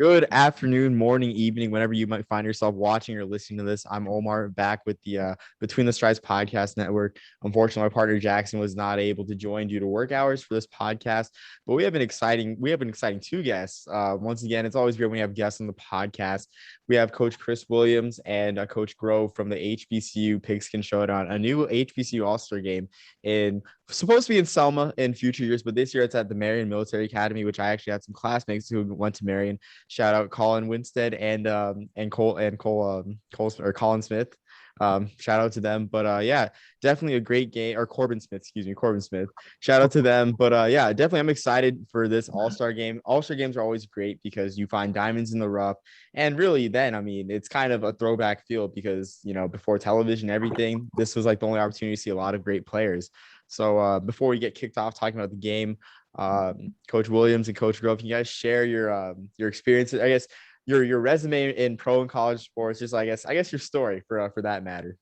Good afternoon, morning, evening, whenever you might find yourself watching or listening to this. I'm Omar, back with the Between the Strides podcast network. Unfortunately, my partner Jackson was not able to join due to work hours for this podcast, but we have an exciting two guests. Once again, it's always great when we have guests on the podcast. We have Coach Chris Williams and Coach Grove from the HBCU Pigskin Showdown, a new HBCU All-Star Game supposed to be in Selma in future years, but this year it's at the Marion Military Academy, which I actually had some classmates who went to Marion. Shout out Colin Winstead and Colin Smith. Shout out to them. But yeah, definitely a great game. Or Corbin Smith. Shout out to them. But yeah, definitely I'm excited for this All-Star game. All-Star games are always great because you find diamonds in the rough. And really then, I mean, it's kind of a throwback field because, before television, everything, this was like the only opportunity to see a lot of great players. So before we get kicked off talking about the game, Coach Williams and Coach Grove, can you guys share your experiences? I guess your resume in pro and college sports, just I guess your story for that matter.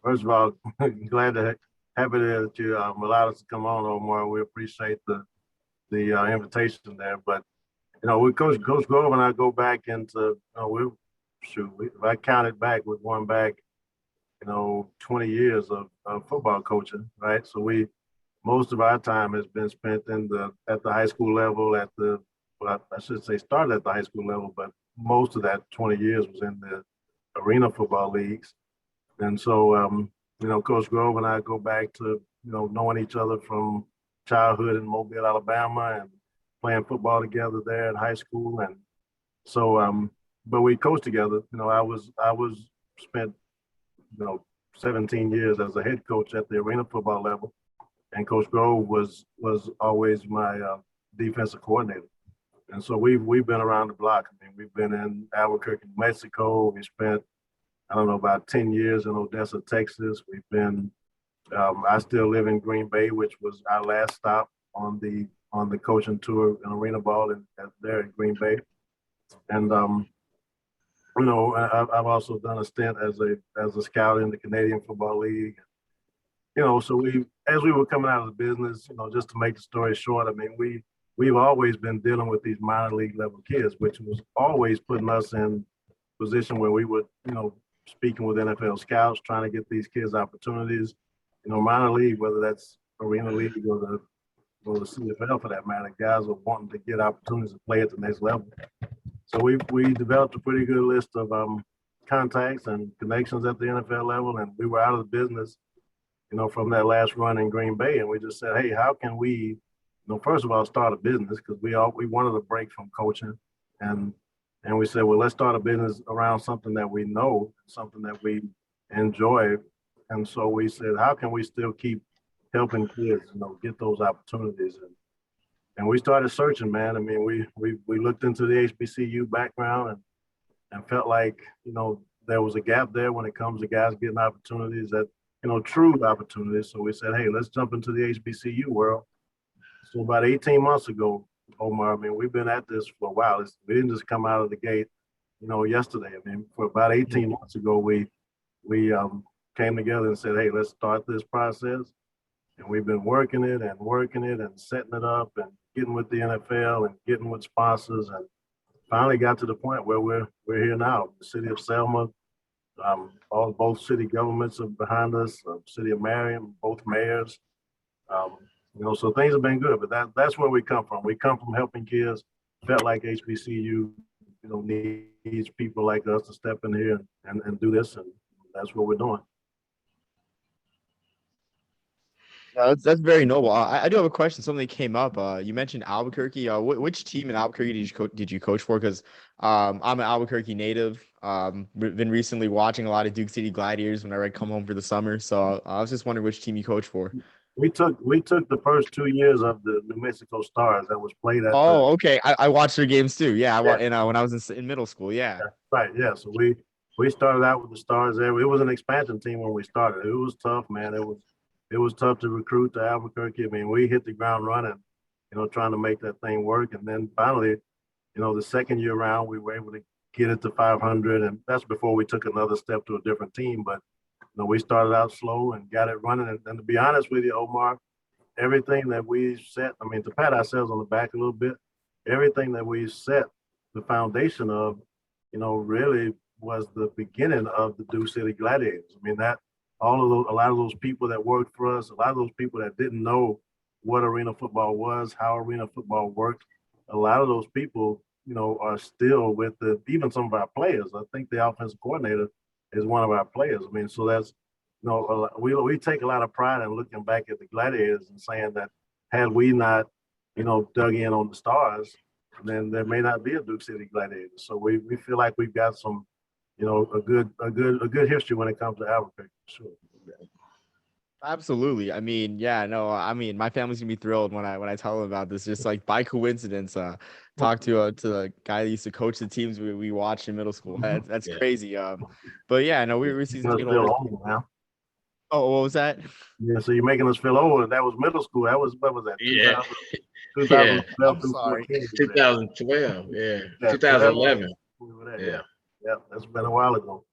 First of all, happy that you allowed us to come on, Omar. We appreciate the invitation there. But with Coach Grove and I go back into if I counted back, we're going back 20 years of football coaching, right? So most of our time has been spent at the high school level, I should say started at the high school level, but most of that 20 years was in the arena football leagues. And so, Coach Grove and I go back to, knowing each other from childhood in Mobile, Alabama, and playing football together there in high school. And so, but we coached together. I was spent 17 years as a head coach at the arena football level, and Coach Grove was always my defensive coordinator. And so we've been around the block. I mean, we've been in Albuquerque, New Mexico. We spent about 10 years in Odessa, Texas. We've been. I still live in Green Bay, which was our last stop on the coaching tour in arena ball there in Green Bay. And I've also done a stint as a scout in the Canadian Football League. So as we were coming out of the business, just to make the story short, I mean, we've always been dealing with these minor league level kids, which was always putting us in a position where we would, speaking with NFL scouts, trying to get these kids opportunities, minor league, whether that's arena league or the CFL for that matter, guys are wanting to get opportunities to play at the next level. So we developed a pretty good list of contacts and connections at the NFL level, and we were out of the business, from that last run in Green Bay, and we just said, hey, how can we, first of all, start a business, because we wanted a break from coaching, and we said, well, let's start a business around something that we know, something that we enjoy, and so we said, how can we still keep helping kids, get those opportunities, and we started searching, man. I mean, we looked into the HBCU background and felt like, there was a gap there when it comes to guys getting opportunities that, true opportunities. So we said, hey, let's jump into the HBCU world. So about 18 months ago, Omar, I mean, we've been at this for a while. We didn't just come out of the gate, yesterday. I mean, for about 18 months ago, we came together and said, hey, let's start this process. And we've been working it and setting it up and getting with the NFL and getting with sponsors, and finally got to the point where we're here now. The city of Selma, both city governments are behind us. City of Marion, both mayors. So things have been good. But that's where we come from. We come from helping kids. Felt like HBCU, needs people like us to step in here and do this, and that's what we're doing. That's very noble. I do have a question. Something came up. You mentioned Albuquerque. Which team in Albuquerque did you coach for? Because I'm an Albuquerque native. Been recently watching a lot of Duke City Gladiators whenever I come home for the summer. So I was just wondering which team you coach for. We took the first 2 years of the New Mexico Stars that was played at. Okay. I watched their games too. Yeah, when I was in middle school. Yeah. Right. Yeah. So we started out with the Stars there. It was an expansion team when we started. It was tough, man. It was tough to recruit to Albuquerque. I mean, we hit the ground running, trying to make that thing work. And then finally, the second year around, we were able to get it to 500. And that's before we took another step to a different team. But, we started out slow and got it running. And to be honest with you, Omar, everything that we set, I mean, to pat ourselves on the back a little bit, everything that we set the foundation of, really was the beginning of the Deuce City Gladiators. I mean, that all of those, a lot of those people that worked for us, a lot of those people that didn't know what arena football was, how arena football worked, a lot of those people, are still with even some of our players. I think the offensive coordinator is one of our players. I mean, so that's, we take a lot of pride in looking back at the Gladiators and saying that had we not, dug in on the stars, then there may not be a Duke City Gladiators. So we feel like we've got some, a good history when it comes to Albuquerque, for sure. Absolutely. I mean, yeah, no, I mean, my family's gonna be thrilled when I tell them about this. Just like by coincidence, talk to the guy that used to coach the teams we watched in middle school. That's Yeah. crazy. But yeah, no, we're seasons get older. Old now. Oh, what was that? Yeah, so you're making us feel old. That was middle school. That was, what was that? Yeah. 2012 I'm through sorry. 14. 2012. Yeah. Yeah, 2011. yeah. Yeah, that's been a while ago.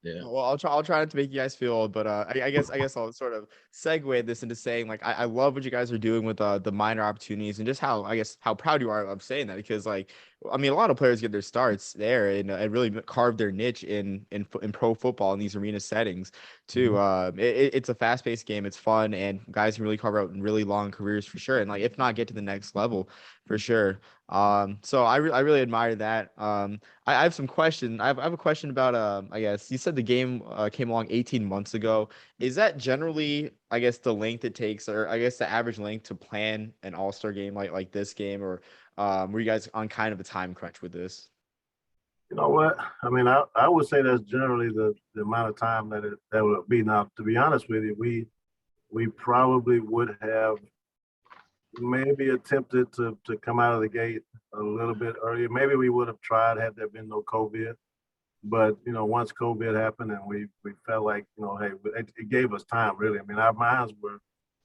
Yeah. Well, I'll try not to make you guys feel old, but I guess I'll sort of segue this into saying like I love what you guys are doing with the minor opportunities and just how proud you are of saying that because like I mean a lot of players get their starts there and really carve their niche in pro football in these arena settings too. It's a fast paced game, it's fun, and guys can really carve out really long careers for sure, and like if not get to the next level for sure. So I really admire that. I have some questions. I have a question about I guess you said the game came along 18 months ago. Is that generally I guess the length it takes, or I guess the average length to plan an all-star game like this game, or were you guys on kind of a time crunch with this? You know what? I mean, I would say that's generally the amount of time that would be. Now, to be honest with you, we probably would have maybe attempted to come out of the gate a little bit earlier. Maybe we would have tried had there been no COVID. But once COVID happened and we felt like hey, it gave us time really. I mean, our minds were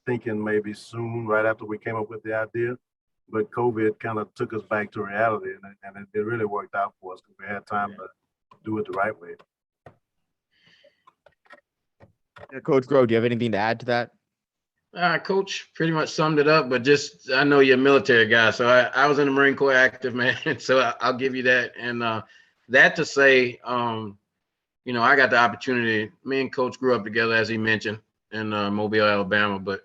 thinking maybe soon, right after we came up with the idea. But COVID kind of took us back to reality, and it really worked out for us because we had time to do it the right way. Coach Grove, do you have anything to add to that? Coach pretty much summed it up, but just I know you're a military guy, so I was in the Marine Corps active, man. So I'll give you that. And that to say, I got the opportunity. Me and Coach grew up together, as he mentioned, in Mobile, Alabama. But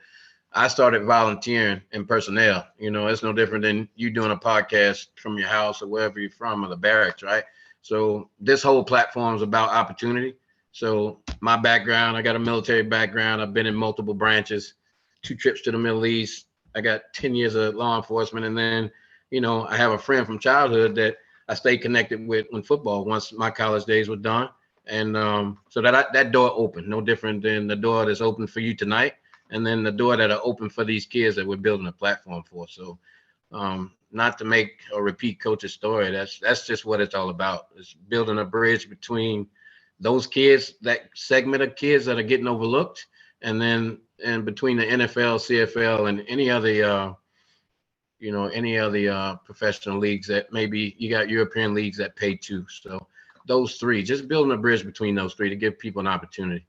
I started volunteering in personnel. It's no different than you doing a podcast from your house or wherever you're from, or the barracks, right? So this whole platform is about opportunity. So my background, I got a military background. I've been in multiple branches. 2 trips to the Middle East. I got 10 years of law enforcement. And then, I have a friend from childhood that I stayed connected with in football once my college days were done. And so that door opened, no different than the door that's open for you tonight. And then the door that are open for these kids that we're building a platform for. So not to make or repeat Coach's story, that's just what it's all about. It's building a bridge between those kids, that segment of kids that are getting overlooked, and between the NFL, CFL, and any other, professional leagues that maybe you got European leagues that pay too. So those three, just building a bridge between those three to give people an opportunity.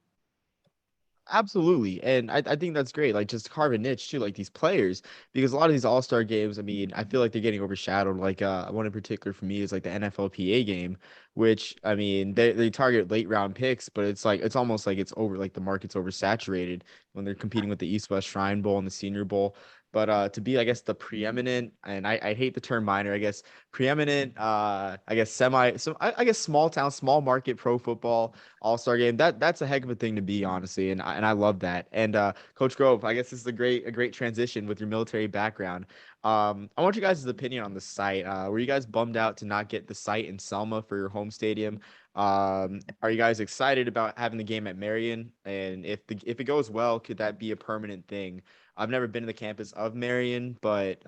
Absolutely. And I think that's great. Like just carve a niche too, like these players, because a lot of these all-star games, I mean, I feel like they're getting overshadowed. Like one in particular for me is like the NFLPA game, which I mean, they target late round picks, but it's like it's almost like it's over like the market's oversaturated when they're competing with the East West Shrine Bowl and the Senior Bowl. But to be, I guess, the preeminent, and I hate the term minor, I guess, preeminent, I guess I guess small town, small market pro football all-star game. That's a heck of a thing to be, honestly, and I love that. And Coach Grove, I guess this is a great transition with your military background. I want you guys' opinion on the site. Were you guys bummed out to not get the site in Selma for your home stadium? Are you guys excited about having the game at Marion? And if it goes well, could that be a permanent thing? I've never been to the campus of Marion, but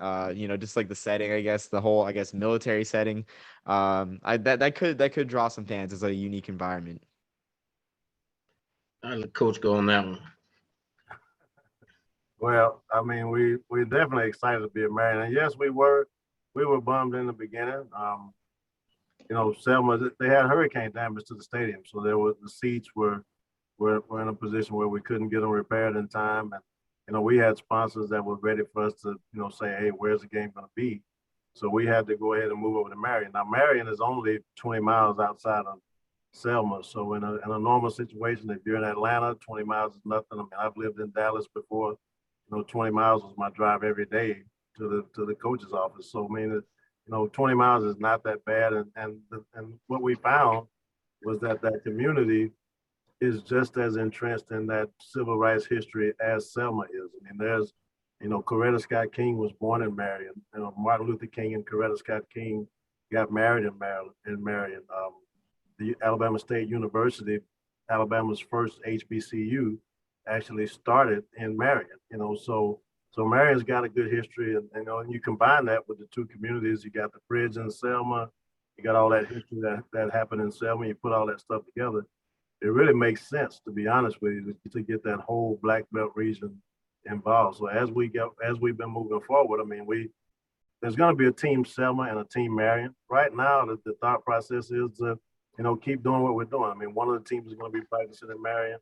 just like the setting, I guess the whole, I guess, military setting, that could draw some fans as a unique environment. I'll let Coach go on that one. Well, I mean, we're definitely excited to be at Marion. And yes, we were bummed in the beginning. Selma, they had hurricane damage to the stadium, so the seats were in a position where we couldn't get them repaired in time. And we had sponsors that were ready for us to say, hey, where's the game going to be? So we had to go ahead and move over to Marion. Now, Marion is only 20 miles outside of Selma. So in a normal situation, if you're in Atlanta, 20 miles is nothing. I mean, I've lived in Dallas before. 20 miles was my drive every day to the coach's office. So I mean, 20 miles is not that bad. And what we found was that community is just as entrenched in that civil rights history as Selma is. I mean, there's, Coretta Scott King was born in Marion. Martin Luther King and Coretta Scott King got married in Marion. The Alabama State University, Alabama's first HBCU, actually started in Marion. So Marion's got a good history, and you combine that with the two communities. You got the bridge in Selma, you got all that history that happened in Selma. You put all that stuff together, it really makes sense, to be honest with you, to get that whole Black Belt region involved. So as we've been moving forward, I mean, there's going to be a team Selma and a team Marion. Right now, the thought process is to keep doing what we're doing. I mean, one of the teams is going to be practicing in Marion.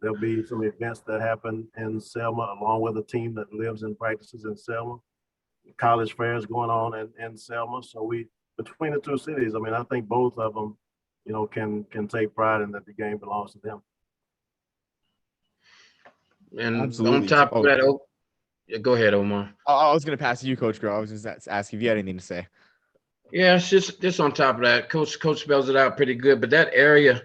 There'll be some events that happen in Selma, along with a team that lives and practices in Selma. College fairs going on in Selma. So between the two cities, I mean, I think both of them, can take pride in that the game belongs to them. And Absolutely. on top of that, go ahead, Omar. I was going to pass to you, Coach Grow. I was just asking if you had anything to say. Yeah, it's just on top of that. Coach spells it out pretty good. But that area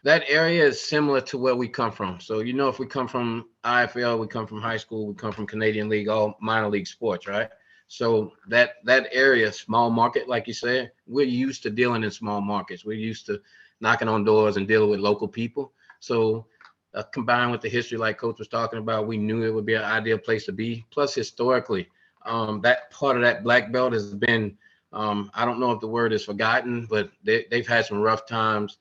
is similar to where we come from. So, if we come from IFL, we come from high school, we come from Canadian League, all minor league sports, right? So that area, small market, like you said, we're used to dealing in small markets. We're used to knocking on doors and dealing with local people. So combined with the history, like Coach was talking about, we knew it would be an ideal place to be. Plus, historically, that part of that Black Belt has been, I don't know if the word is forgotten, but they've had some rough times.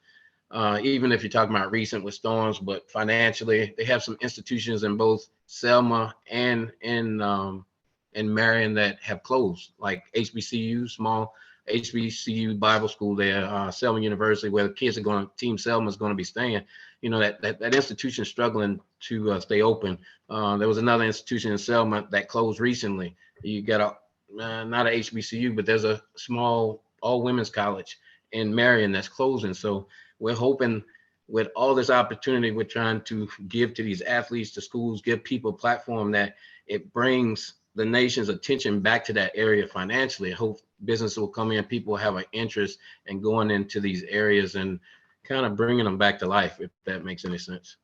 Even if you're talking about recent with storms, but financially, they have some institutions in both Selma and in Marion that have closed, like HBCU, small HBCU Bible school there, Selma University, where the kids are Team Selma is going to be staying. That institution is struggling to stay open. There was another institution in Selma that closed recently. You got not a HBCU, but there's a small all women's college in Marion that's closing. So we're hoping with all this opportunity we're trying to give to these athletes, to schools, give people a platform that it brings the nation's attention back to that area financially. I hope business will come in, people will have an interest in going into these areas and kind of bringing them back to life, if that makes any sense.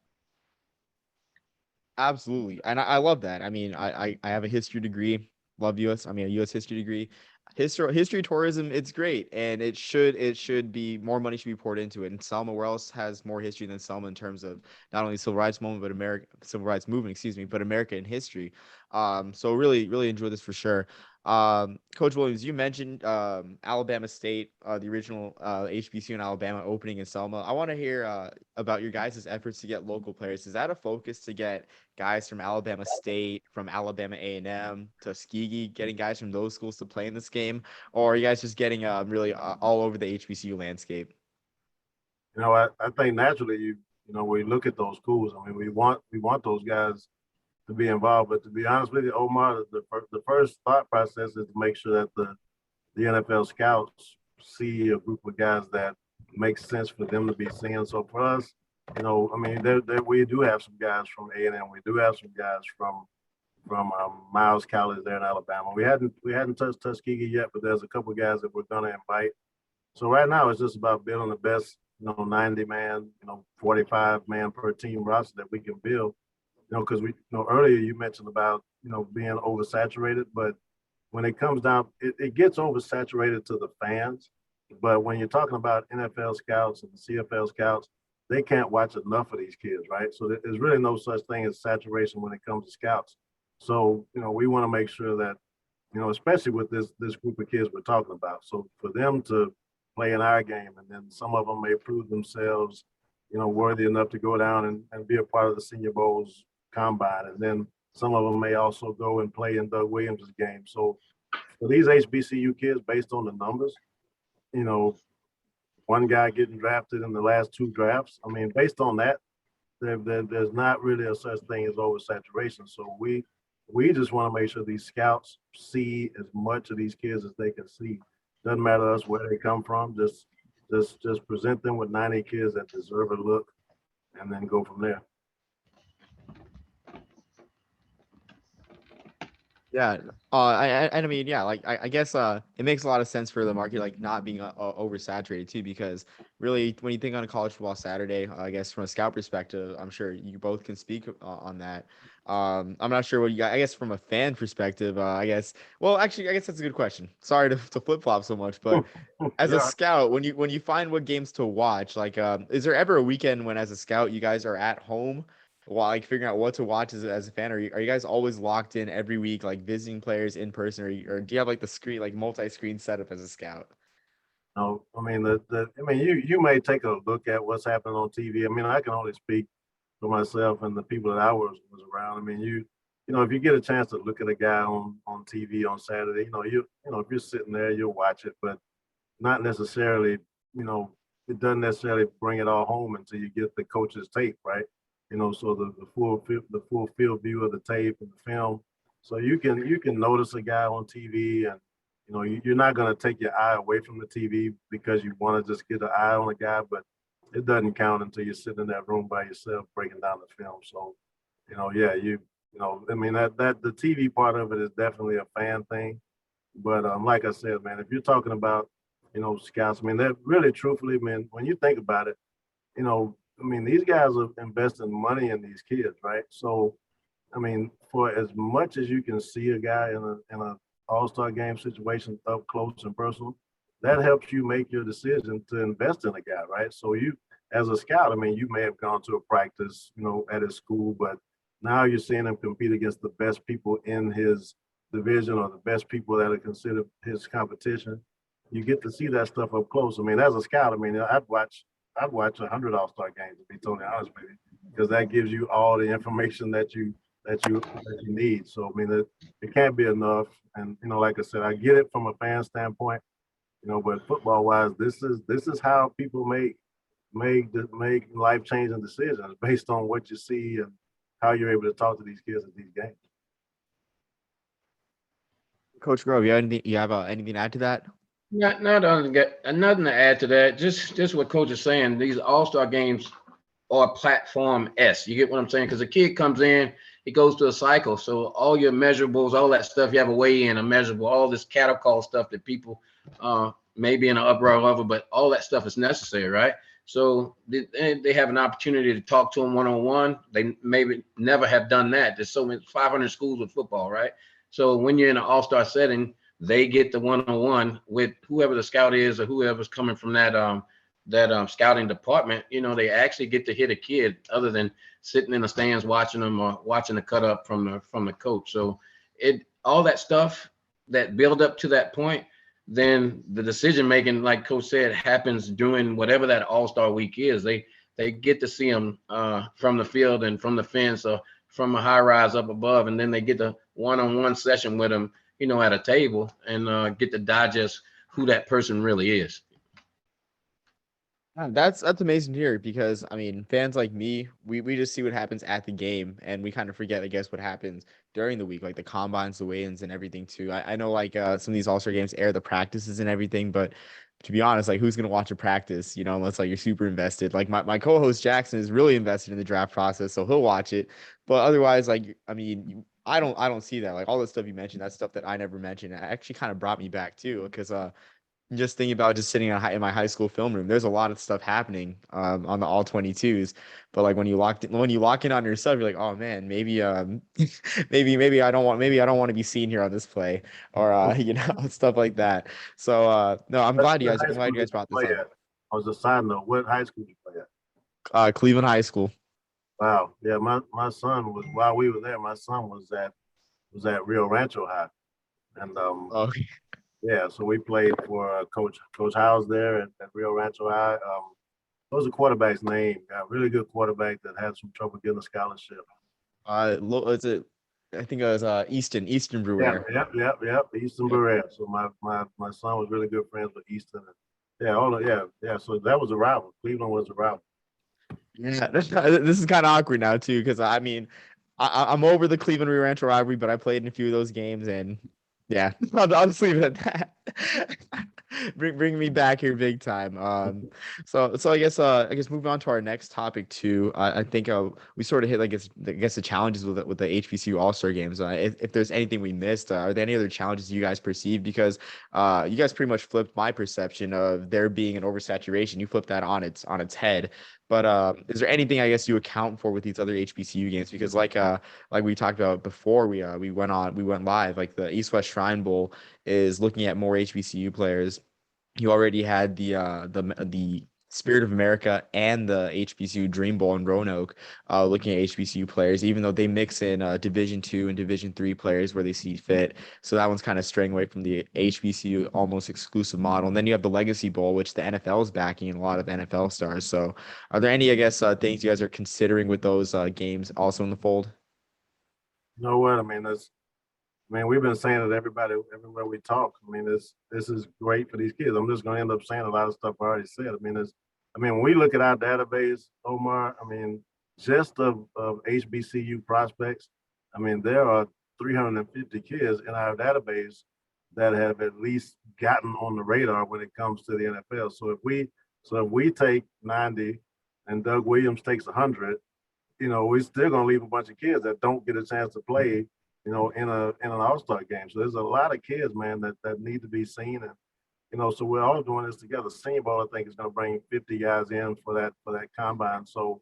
Absolutely. And I love that. I mean, I have a history degree, love US. I mean, a US history degree. History tourism, it's great, and it should be more money should be poured into it. And Selma, where else has more history than Selma in terms of not only civil rights movement, but America in history. So really enjoy this for sure. Coach Williams, you mentioned Alabama State, the original HBCU in Alabama opening in Selma. I want to hear about your guys' efforts to get local players. Is that a focus to get guys from Alabama State, from Alabama A&M, Tuskegee, getting guys from those schools to play in this game, or are you guys just getting really all over the HBCU landscape? I think naturally we look at those schools. I mean, we want those guys to be involved. But to be honest with you, Omar, the first thought process is to make sure that the NFL scouts see a group of guys that makes sense for them to be seeing. So for us, I mean, we do have some guys from A&M. We do have some guys from Miles College there in Alabama. We hadn't touched Tuskegee yet, but there's a couple of guys that we're going to invite. So right now it's just about building the best, 90-man, 45-man per team roster that we can build. Because earlier you mentioned about, being oversaturated, but when it comes down, it gets oversaturated to the fans. But when you're talking about NFL scouts and CFL scouts, they can't watch enough of these kids, right? So there's really no such thing as saturation when it comes to scouts. So, we want to make sure that, especially with this group of kids we're talking about. So for them to play in our game, and then some of them may prove themselves, worthy enough to go down and be a part of the Senior Bowl's combine. And then some of them may also go and play in Doug Williams' game. So for these HBCU kids, based on the numbers, one guy getting drafted in the last two drafts, I mean, based on that, there's not really a such thing as oversaturation. So we we just want to make sure these scouts see as much of these kids as they can see. Doesn't matter to us where they come from. Just present them with 90 kids that deserve a look, and then go from there. Yeah. I mean, yeah, like I guess it makes a lot of sense for the market like not being oversaturated too, because really when you think on a college football Saturday, I guess from a scout perspective, I'm sure you both can speak on that. I'm not sure what you got. I guess from a fan perspective, I guess. Well, actually, I guess that's a good question. Sorry to flip flop so much, but as a Yeah. scout, when you find what games to watch, like, is there ever a weekend when as a scout you guys are at home? While like figuring out what to watch as a fan? Are you guys always locked in every week, like visiting players in person, or do you have like the screen, like multi-screen setup as a scout? No, I mean I mean you may take a look at what's happening on TV. I mean, I can only speak for myself and the people that I was around. I mean, you know, if you get a chance to look at a guy on TV on Saturday, you know, if you're sitting there, you'll watch it, but not necessarily, you know, it doesn't necessarily bring it all home until you get the coach's tape, right? You know, so the full field view of the tape and the film. So you can notice a guy on TV, and you know you're not going to take your eye away from the TV because you want to just get an eye on a guy, but it doesn't count until you're sitting in that room by yourself breaking down the film. So, you know, yeah, you know, I mean that the TV part of it is definitely a fan thing. But like I said, man, if you're talking about, you know, scouts, I mean, that really, truthfully, man, when you think about it, you know, I mean, these guys are investing money in these kids, right? So, I mean, for as much as you can see a guy in a all-star game situation up close and personal, that helps you make your decision to invest in a guy, right? So you, as a scout, I mean, you may have gone to a practice, you know, at his school, but now you're seeing him compete against the best people in his division or the best people that are considered his competition. You get to see that stuff up close. I mean, as a scout, I mean, I'd watch 100 All-Star games, to be totally honest with you, because that gives you all the information that you need. So I mean, it can't be enough. And you know, like I said, I get it from a fan standpoint, you know, but football wise, this is how people make life changing decisions based on what you see and how you're able to talk to these kids at these games. Coach Grove, you have anything to add to that? Nothing to add to that. Just what Coach is saying. These All-Star games are platform S. You get what I'm saying? Because a kid comes in, he goes through a cycle. So all your measurables, all that stuff, you have a weigh in, a measurable, all this cattle call stuff that people maybe in an uproar level, but all that stuff is necessary, right? So they have an opportunity to talk to them one-on-one. They maybe never have done that. There's so many 500 schools with football, right? So when you're in an all-star setting, they get the one-on-one with whoever the scout is or whoever's coming from that scouting department. You know, they actually get to hit a kid other than sitting in the stands watching them or watching the cut up from the coach. So all that stuff that build up to that point, then the decision making, like Coach said, happens during whatever that All-Star week is. They get to see them from the field and from the fence or from a high rise up above, and then they get the one-on-one session with them, you know, at a table and get to digest who that person really is. Yeah, that's amazing to hear, because I mean, fans like me, we just see what happens at the game, and we kind of forget, I guess, what happens during the week, like the combines, the weigh-ins, and everything too. I know like some of these All-Star games air the practices and everything, but to be honest, like who's gonna watch a practice, you know, unless like you're super invested. Like my co-host Jackson is really invested in the draft process, so he'll watch it. But otherwise, like I mean, I don't see that. Like all the stuff you mentioned, that's stuff that I never mentioned. It actually kind of brought me back too, because just thinking about just sitting in my high school film room, there's a lot of stuff happening on the all 22s. But like when you lock in on yourself, you're like, oh man, maybe maybe I don't want to be seen here on this play, or you know, stuff like that. So no, I'm glad What high I'm glad school you did guys you brought this play up. at? As a side note, what high school did you play at? Cleveland High School. Wow. Yeah, my son was, while we were there, my son was at Rio Rancho High. And Oh, yeah, so we played for Coach House there at Rio Rancho High. What was the quarterback's name? A really good quarterback that had some trouble getting a scholarship. is it? I think it was Easton Yeah, Brewer. yep. Easton Yep. Barrett. So my son was really good friends with Easton. And yeah. So that was a rival. Cleveland was a rival. Yeah, this is kind of awkward now too, because I mean, I'm over the Cleveland Rio Rancho rivalry, but I played in a few of those games, and yeah, I'll just leave it at that. Bring me back here big time. So I guess moving on to our next topic too. I think we sort of hit like I guess the challenges with the HBCU All-Star games. If there's anything we missed, are there any other challenges you guys perceive? Because you guys pretty much flipped my perception of there being an oversaturation. You flipped that on its head. But is there anything I guess you account for with these other HBCU games? Because like we talked about before we went live, like the East West Shrine Bowl is looking at more HBCU players. You already had the Spirit of America and the HBCU Dream Bowl in Roanoke, looking at HBCU players, even though they mix in Division II and Division III players where they see fit. So that one's kind of straying away from the HBCU almost exclusive model. And then you have the Legacy Bowl, which the NFL is backing, and a lot of NFL stars. So are there any, I guess, things you guys are considering with those games also in the fold? You know what? We've been saying it everywhere we talk. This is great for these kids. I'm just going to end up saying a lot of stuff I already said. When we look at our database, Omar, just of HBCU prospects, there are 350 kids in our database that have at least gotten on the radar when it comes to the NFL. So if we take 90 and Doug Williams takes 100, we're still going to leave a bunch of kids that don't get a chance to play in an All-Star game. So there's a lot of kids, man, that need to be seen. And, so we're all doing this together. Senior Bowl, I think, is going to bring 50 guys in for that combine. So,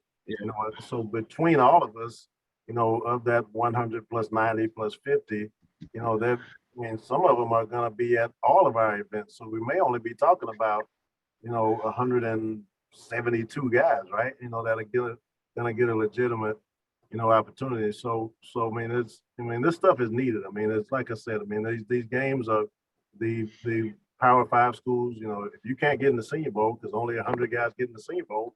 so between all of us, of that 100 plus 90 plus 50, some of them are going to be at all of our events. So we may only be talking about, 172 guys, right? That are going to get a legitimate opportunity. So this stuff is needed. It's like I said. These games are the Power Five schools. If you can't get in the Senior Bowl because only 100 guys get in the Senior Bowl,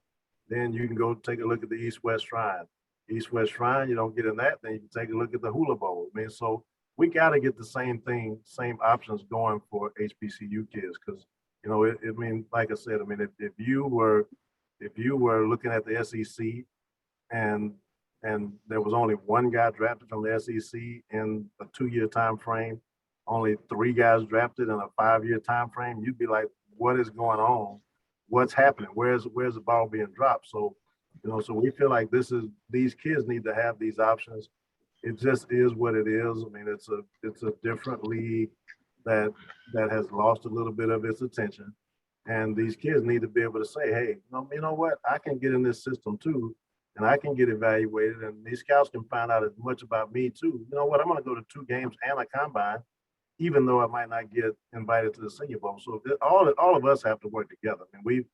then you can go take a look at the East West Shrine. East West Shrine, you don't get in that, then you can take a look at the Hula Bowl. So we got to get the same same options going for HBCU kids because like I said, if you were looking at the SEC and there was only one guy drafted from the SEC in a 2-year time frame, only 3 guys drafted in a 5-year time frame, you'd be like, what is going on? What's happening? Where's the ball being dropped? So, so we feel like these kids need to have these options. It just is what it is. It's a different league that has lost a little bit of its attention. And these kids need to be able to say, hey, you know what? I can get in this system too. And I can get evaluated, and these scouts can find out as much about me too. You know what? I'm going to go to 2 games and a combine, even though I might not get invited to the Senior Bowl. So all of us have to work together. We've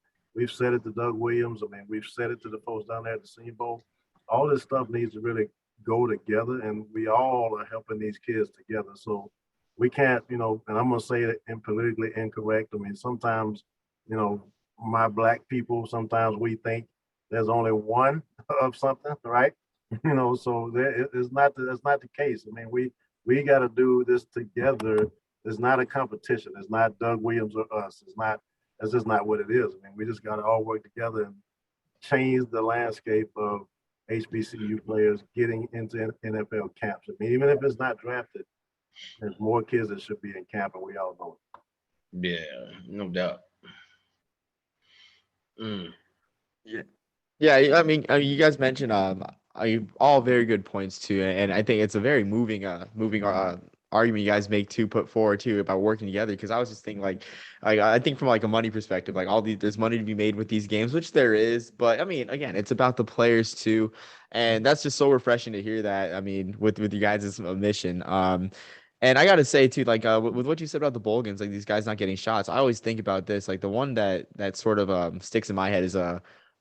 said it to Doug Williams. We've said it to the folks down there at the Senior Bowl. All this stuff needs to really go together, and we all are helping these kids together. So we can't, and I'm going to say it politically incorrect. Sometimes, my Black people, sometimes we think there's only one of something, right? So that's not the case. We got to do this together. It's not a competition. It's not Doug Williams or us. That's just not what it is. We just got to all work together and change the landscape of HBCU players getting into NFL camps. Even if it's not drafted, there's more kids that should be in camp, and we all know it. Yeah, no doubt. Yeah. Yeah, you guys mentioned all very good points too, and I think it's a very moving argument you guys make to put forward too about working together. Because I was just thinking I think from like a money perspective, like there's money to be made with these games, which there is, but again, it's about the players too, and that's just so refreshing to hear that. With you guys' mission. And I gotta say too, with what you said about the bowl games, like these guys not getting shots, I always think about this. Like the one that sort of sticks in my head is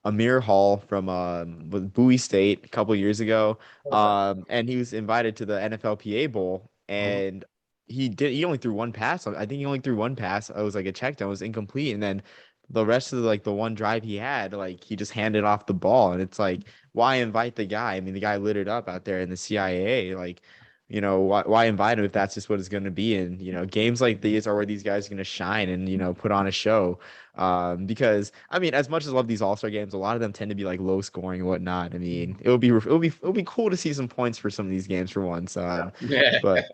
Amir Hall from with Bowie State a couple years ago. And he was invited to the NFLPA Bowl, and he only threw one pass. I think he only threw one pass. It was like a check down, it was incomplete, and then the rest of the one drive he had, he just handed off the ball, and it's like, why invite the guy? The guy lit it up out there in the CIA. why invite him if that's just what it's going to be? And, games like these are where these guys are going to shine and, put on a show. Because I mean, as much as I love these All-Star games, a lot of them tend to be like low scoring and whatnot. I mean, it'll be cool to see some points for some of these games for once. Yeah. But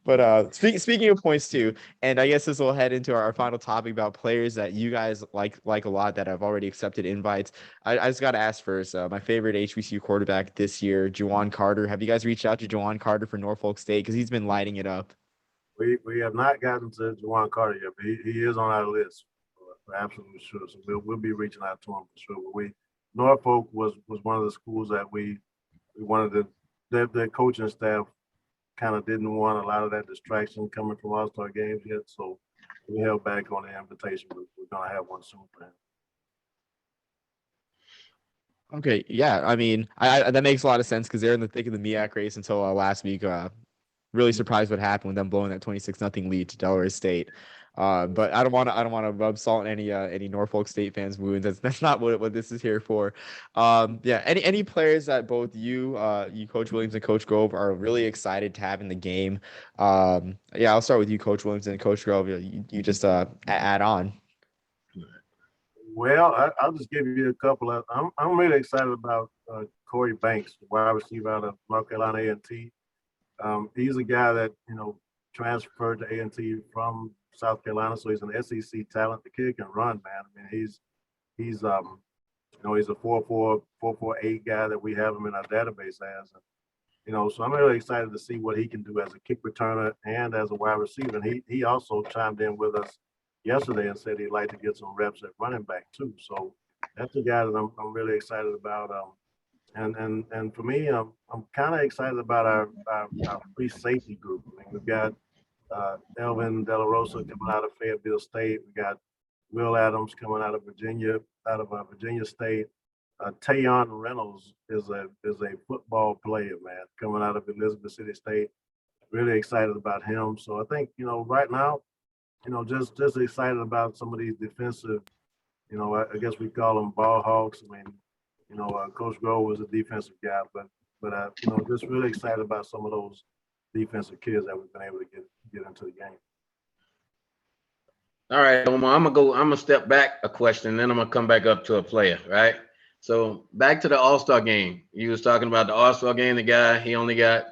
but speaking of points too, and I guess this will head into our final topic about players that you guys like a lot that have already accepted invites. I just got to ask first, my favorite HBCU quarterback this year, Juwan Carter. Have you guys reached out to Juwan Carter for Norfolk State? Because he's been lighting it up. We have not gotten to Juwan Carter yet, but he is on our list for absolutely sure. So we'll be reaching out to him for sure. But Norfolk was one of the schools that we wanted to. Their coaching staff kind of didn't want a lot of that distraction coming from All-Star games yet, so we held back on the invitation, but we're gonna have one soon for him. Okay, yeah. I mean, I that makes a lot of sense because they're in the thick of the MEAC race until last week. Really surprised what happened with them blowing that 26-0 lead to Delaware State. But I don't want to rub salt in any Norfolk State fans' wounds. That's not what this is here for. Yeah. Any players that both you Coach Williams and Coach Grove are really excited to have in the game. Yeah, I'll start with you, Coach Williams, and Coach Grove. You just add on. Well, I'll just give you a couple of. I'm really excited about Corey Banks, the wide receiver out of North Carolina A&T. He's a guy that transferred to A&T from South Carolina, so he's an SEC talent. The kid can run, man. I mean, he's he's a 4.48 guy that we have him in our database as. So I'm really excited to see what he can do as a kick returner and as a wide receiver. And he also chimed in with us yesterday and said he'd like to get some reps at running back too. So that's a guy that I'm really excited about. And for me, I'm kind of excited about our free safety group. I mean, we've got Elvin De La Rosa coming out of Fayetteville State. We got Will Adams coming out of Virginia State. Tayon Reynolds is a football player, man, coming out of Elizabeth City State. Really excited about him. So I think right now, just excited about some of these defensive. I guess we call them ball hawks. I mean, Coach Grove was a defensive guy, but just really excited about some of those defensive kids that we've been able to get into the game. All right, Omar, I'm gonna step back a question, then I'm gonna come back up to a player, right? So back to the All-Star game. You was talking about the All-Star game, the guy, he only got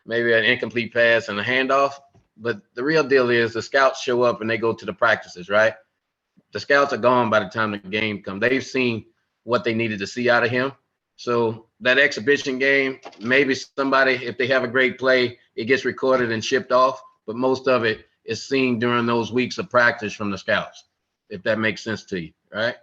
maybe an incomplete pass and a handoff. But the real deal is the scouts show up and they go to the practices, right? The scouts are gone by the time the game comes. They've seen what they needed to see out of him. So that exhibition game, maybe somebody, if they have a great play, it gets recorded and shipped off. But most of it is seen during those weeks of practice from the scouts, if that makes sense to you, right?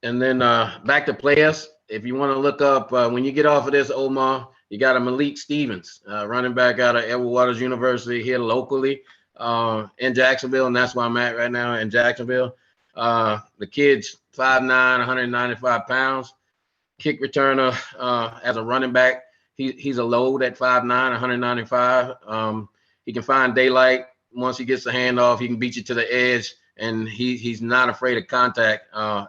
And then back to players. If you want to look up, when you get off of this, Omar, you got a Malik Stevens, running back out of Edward Waters University here locally in Jacksonville, and that's where I'm at right now in Jacksonville. The kid's 5'9", 195 pounds. Kick returner as a running back. He's a load at 5'9", 195. He can find daylight. Once he gets the handoff, he can beat you to the edge, and he's not afraid of contact,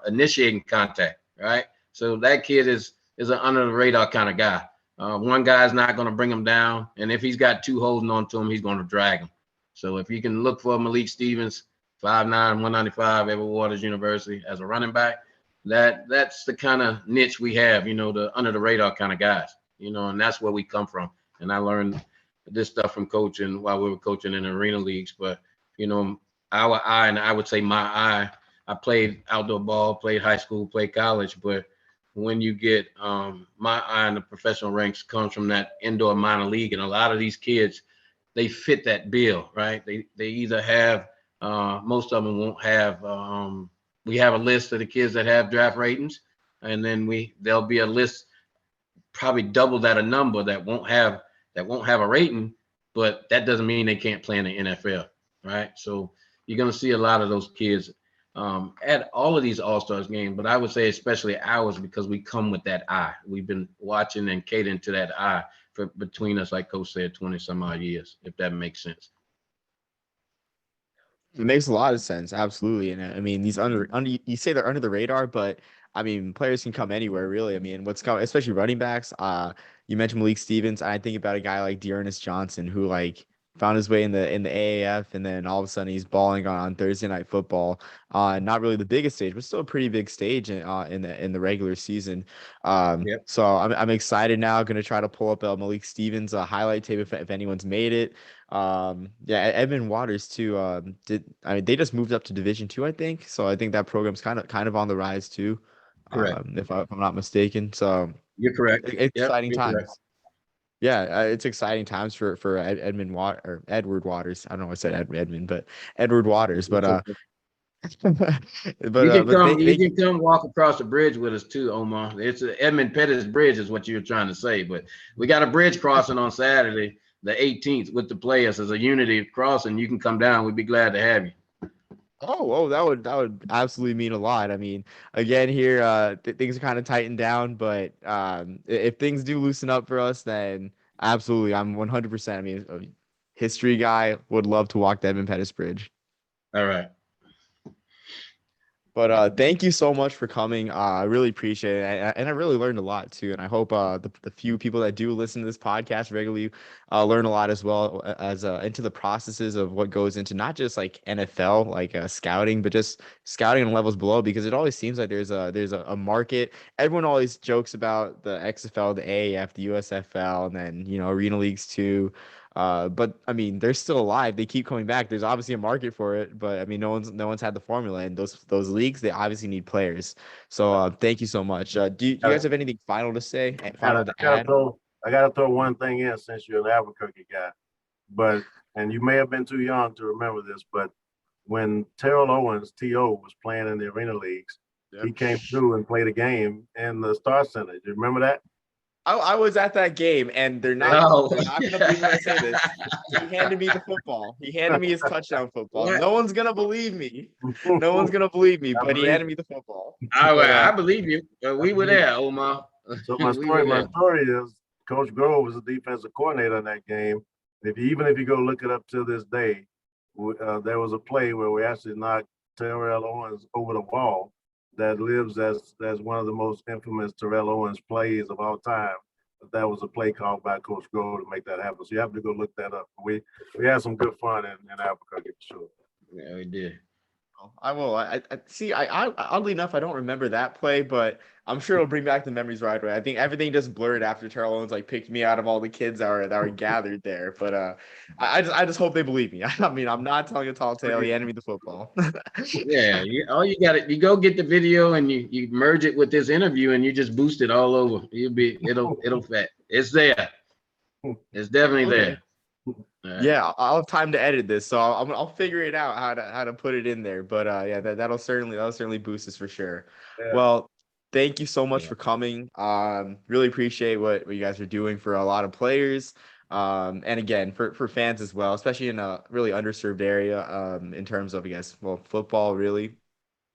initiating contact, right? So that kid is an under the radar kind of guy. One guy's not going to bring him down, and if he's got two holding on to him, he's going to drag him. So if you can look for Malik Stevens, 5'9", 195, Edward Waters University as a running back, that's the kind of niche we have, the under the radar kind of guys, and that's where we come from. And I learned this stuff from coaching while we were coaching in arena leagues. But, our eye, and I would say my eye, I played outdoor ball, played high school, played college, but when you get my eye in the professional ranks comes from that indoor minor league. And a lot of these kids, they fit that bill, right? They either have, most of them won't have, we have a list of the kids that have draft ratings, and then there'll be a list, probably double that a number that won't have a rating, but that doesn't mean they can't play in the NFL, right? So you're going to see a lot of those kids at all of these All-Stars games, but I would say especially ours because we come with that eye. We've been watching and catering to that eye for between us, like Coach said, 20 some odd years, if that makes sense. It makes a lot of sense, absolutely. And I mean, these under you say they're under the radar, but I mean, players can come anywhere, really. I mean, what's coming, especially running backs. you mentioned Malik Stevens. I think about a guy like Dearness Johnson who like found his way in the AAF, and then all of a sudden he's balling on Thursday Night Football. Not really the biggest stage, but still a pretty big stage in the regular season. Yep. So I'm excited now. Going to try to pull up Malik Stevens highlight tape if anyone's made it. Yeah, Edmund Waters too. They just moved up to Division II, I think. So I think that program's kind of on the rise too. Correct. If I'm not mistaken. So You're correct. Yep. exciting You're correct. times. Yeah, it's exciting times for Edward Waters. I don't know why I said Edmund, but Edward Waters. But You can but come. You they can come walk across the bridge with us too, Omar. It's Edmund Pettis Bridge, is what you're trying to say. But we got a bridge crossing on Saturday, the 18th, with the players as a unity crossing. You can come down. We'd be glad to have you. Oh, that would absolutely mean a lot. I mean, again, here things are kind of tightened down, but if things do loosen up for us, then absolutely, I'm 100%. I mean, a history guy would love to walk the Edmund Pettus Bridge. All right. But thank you so much for coming. I really appreciate it, and I really learned a lot too. And I hope the few people that do listen to this podcast regularly learn a lot as well as into the processes of what goes into not just like NFL like scouting, but just scouting on levels below. Because it always seems like there's a market. Everyone always jokes about the XFL, the AAF, the USFL, and then arena leagues too. But I mean, they're still alive. They keep coming back. There's obviously a market for it, but I mean, no one's had the formula, and those leagues, they obviously need players. So thank you so much. Do you guys have anything final to say? Final to add? I gotta throw one thing in since you're an Albuquerque guy, and you may have been too young to remember this, but when Terrell Owens, T.O., was playing in the arena leagues, he came through and played a game in the Star Center. Do you remember that? I was at that game, and they're not going to believe when I say this. He handed me the football. He handed me his touchdown football. What? No one's going to believe me. No one's going to believe me, but he handed me the football. I believe you. We were there, Omar. So my story is Coach Grove was the defensive coordinator in that game. Even if you go look it up to this day, there was a play where we actually knocked Terrell Owens over the wall that lives as one of the most infamous Terrell Owens plays of all time. But that was a play called by Coach Grove to make that happen. So you have to go look that up. We had some good fun in Albuquerque for sure. Yeah, we did. I will. I see. I oddly enough, I don't remember that play, but I'm sure it'll bring back the memories right away. I think everything just blurred after Terrell Owens like picked me out of all the kids that were gathered there. But I just hope they believe me. I mean, I'm not telling a tall tale. He handed me the football. Yeah, all you got you go get the video and you merge it with this interview and you just boost it all over. It'll fit. It's there. It's definitely there. Right. Yeah, I'll have time to edit this, so I'll figure it out how to put it in there. But yeah, that'll certainly boost us for sure. Yeah. Well, thank you so much for coming. Really appreciate what you guys are doing for a lot of players. And again for fans as well, especially in a really underserved area. In terms of football, really.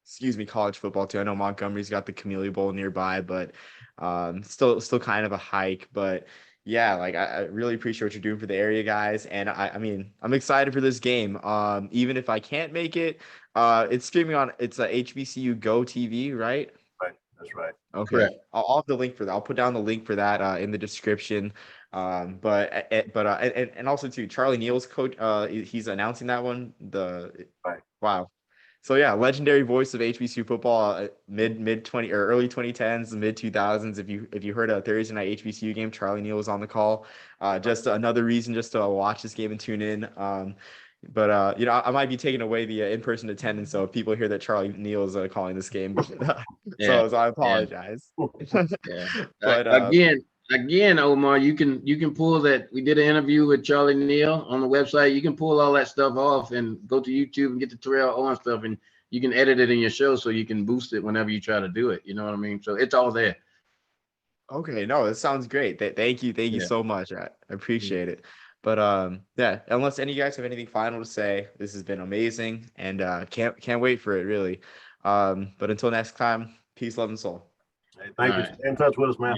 Excuse me, college football too. I know Montgomery's got the Camellia Bowl nearby, but still kind of a hike. But yeah, like I really appreciate what you're doing for the area, guys. And I mean, I'm excited for this game. Even if I can't make it, it's streaming on it's a HBCU Go TV, right? Right, that's right. Okay, correct. I'll have the link for that. I'll put down the link for that in the description. But also too, Charlie Neal's coach. He's announcing that one. Wow. So yeah, legendary voice of HBCU football, mid 20 or early 2010s, mid 2000s. If you heard a Thursday night HBCU game, Charlie Neal was on the call. Just another reason just to watch this game and tune in. But I might be taking away the in-person attendance, so if people hear that Charlie Neal is calling this game, so I apologize. Yeah. But again, Omar, you can pull that. We did an interview with Charlie Neal on the website. You can pull all that stuff off and go to YouTube and get the Terrell Owens stuff, and you can edit it in your show so you can boost it whenever you try to do it. You know what I mean? So it's all there. Okay, no, that sounds great. Thank you so much. I appreciate it. But yeah, unless any of you guys have anything final to say, this has been amazing, and can't wait for it really. But until next time, peace, love, and soul. Hey, thank you. Stay in touch with us, man.